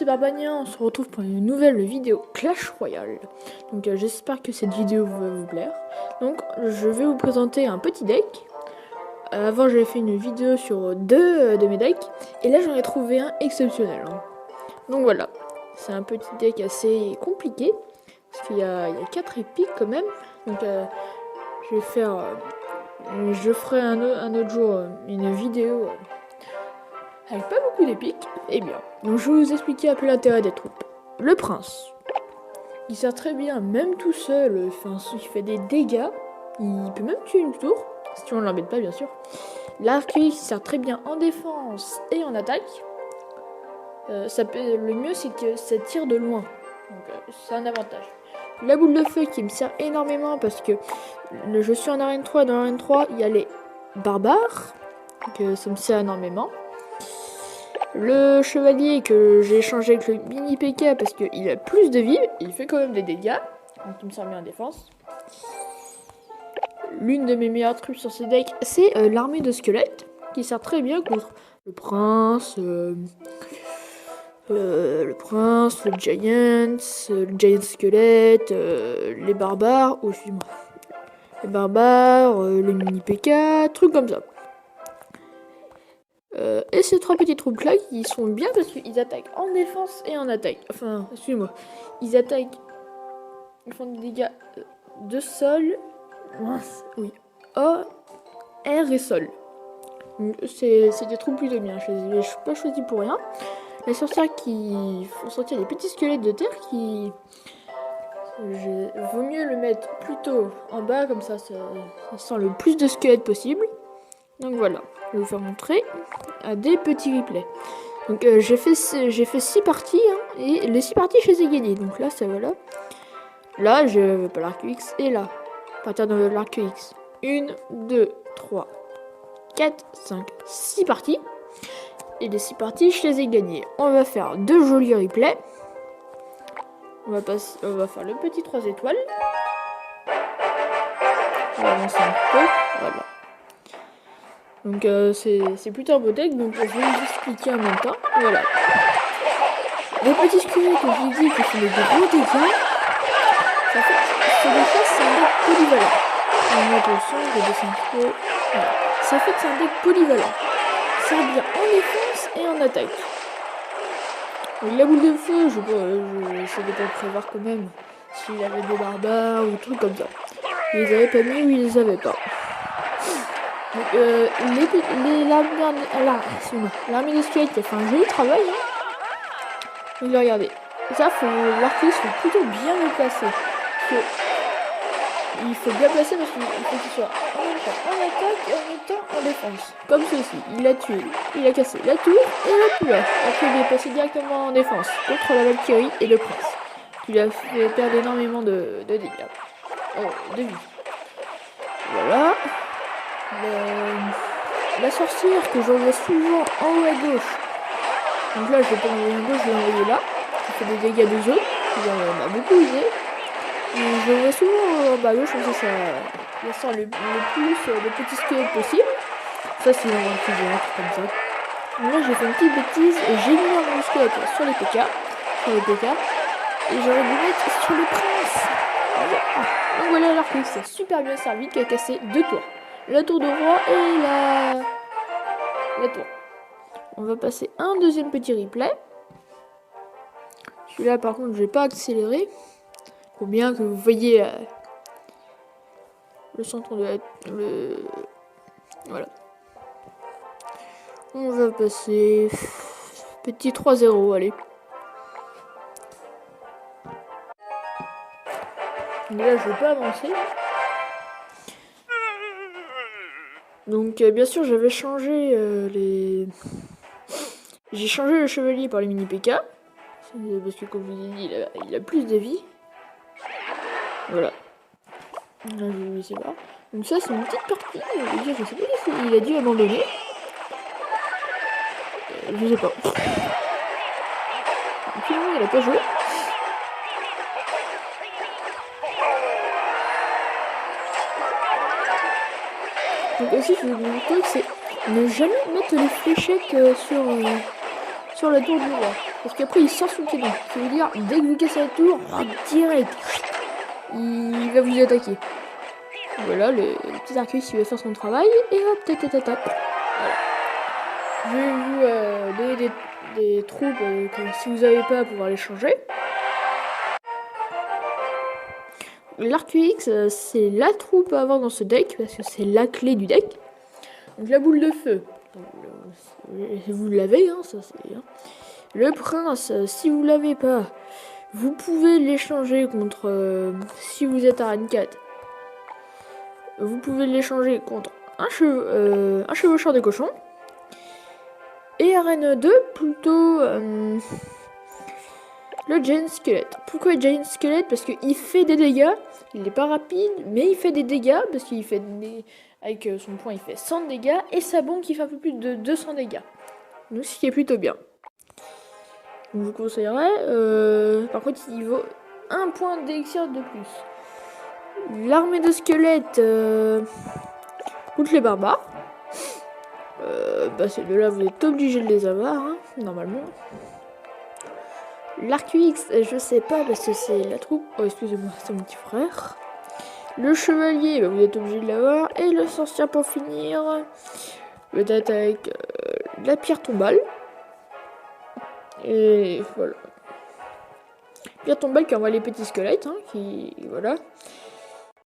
Barbania, on se retrouve pour une nouvelle vidéo Clash Royale. Donc j'espère que cette vidéo va vous plaire. Donc je vais vous présenter un petit deck. Avant j'avais fait une vidéo sur deux de mes decks. Et là j'en ai trouvé un exceptionnel. Donc voilà, c'est un petit deck assez compliqué. Parce qu'il y a 4 épiques quand même. Donc je ferai un autre jour une vidéo avec pas beaucoup d'épiques. Et bien, donc je vais vous expliquer un peu l'intérêt des troupes. Le prince, il sert très bien, même tout seul, il fait des dégâts, il peut même tuer une tour, si on ne l'embête pas bien sûr. L'arcueil sert très bien en défense et en attaque. Le mieux c'est que ça tire de loin, donc c'est un avantage. La boule de feu qui me sert énormément parce que je suis en arène 3 et dans l'arène 3 il y a les barbares, donc ça me sert énormément. Le chevalier que j'ai échangé avec le mini PK parce qu'il a plus de vie, il fait quand même des dégâts, donc il me sert bien en défense. L'une de mes meilleures troupes sur ce deck, c'est l'armée de squelettes, qui sert très bien contre le prince, le giant squelette, les barbares, les barbares, les mini PK, trucs comme ça. Et ces 3 petites troupes là qui sont bien parce qu'ils attaquent en défense et en attaque. Enfin, excusez-moi. Ils font des dégâts de sol. Oui. Air et sol. C'est des troupes plutôt bien. Je suis pas choisi pour rien. Les sorcières qui font sortir des petits squelettes de terre qui. Vaut mieux le mettre plutôt en bas, comme ça sent le plus de squelettes possible. Donc voilà, je vais vous faire montrer à des petits replays. Donc j'ai fait 6 parties, et les 6 parties je les ai gagnées. Donc là, ça voilà. Là, je veux pas l'arc X, et là, à partir de l'arc X. 1, 2, 3, 4, 5, 6 parties. Et les 6 parties, je les ai gagnées. On va faire 2 jolis replays. On va faire le petit 3 étoiles. On va avancer un peu, voilà. Donc c'est plutôt un beau deck, donc je vais vous expliquer en même temps. Voilà. Les petits squelettes que je vous dis qui font des gros dégâts, ça fait c'est un deck polyvalent. On met le son, je descends un peu. Voilà. Ça fait que c'est un deck polyvalent. Ça sert bien en défense et en attaque. Donc, la boule de feu, j'essaie de pas prévoir quand même s'il avait des barbares ou trucs comme ça. Il les avait pas mis ou il les avait pas. Donc, l'armée des squelettes qui a fait un joli travail. Donc, regardez. Ça, l'archéologue faut plutôt bien le placer. Il faut bien placer parce qu'il faut qu'il soit en même temps en attaque et en même temps en défense. Comme ceci. Il a tué, il a cassé la tour et la poubelle. Après, il est passé directement en défense contre la Valkyrie et le prince. Qui lui a fait perdre énormément de dégâts. De vie. Voilà. La sorcière que j'envoie souvent en haut à gauche. Donc là je vais pas l'envoyer à gauche, je vais l'envoyer là. Ça fait des dégâts de zone. On a beaucoup usé. Je l'envoie souvent en bas à gauche, comme ça sort le plus de petits squelettes possible. Ça c'est un petit géant comme ça. Donc là j'ai fait une petite bêtise et j'ai mis mon squelette sur les PK. Et j'aurais dû mettre sur le prince. Donc voilà alors que c'est super bien servi qui a cassé 2 tours. La tour de roi et la tour. On va passer un deuxième petit replay. Celui-là par contre je vais pas accélérer. Faut bien que vous voyez le centre de voilà. On va passer petit 3-0, allez. Mais là je vais pas avancer. Donc bien sûr j'avais changé J'ai changé le chevalier par les mini PK. Parce que comme je vous ai dit, il a plus de vie. Voilà. Là je vais laisser là. Donc ça c'est une petite partie. Je sais pas s'il a dû abandonner. Je sais pas. Finalement il a pas joué. Donc aussi je vais vous montrer que c'est ne jamais mettre les fléchettes sur la tour du roi. parce qu'après il sort son canon. Ça veut dire, dès que vous cassez la tour, direct, il va vous attaquer. Voilà, le petit archéologue il va faire son travail, et hop, tap. Voilà. Je vais vous donner des troupes que si vous n'avez pas, pouvoir les changer. L'Arcuix, c'est la troupe à avoir dans ce deck, parce que c'est la clé du deck. Donc la boule de feu, vous l'avez, hein, ça c'est bien. Le prince, si vous l'avez pas, vous pouvez l'échanger contre, si vous êtes à Arène 4, vous pouvez l'échanger contre un chevaucheur de cochon. Et Arène 2, plutôt le Giant Squelette. Pourquoi Giant Squelette? Parce qu'il fait des dégâts, il n'est pas rapide, mais il fait des dégâts, parce qu'il fait avec son point il fait 100 dégâts, et sa bombe qui fait un peu plus de 200 dégâts. Donc ce qui est plutôt bien. Je vous conseillerais, par contre il vaut 1 point d'élixir de plus. L'armée de squelettes contre les barbares. Ces deux-là, vous êtes obligé de les avoir, hein, normalement. L'Arcuix, je sais pas, parce que c'est la troupe. Oh, excusez-moi, c'est mon petit frère. Le chevalier, vous êtes obligé de l'avoir. Et le sorcier pour finir. Peut-être avec la pierre tombale. Et voilà. Pierre tombale qui envoie les petits squelettes, hein, voilà.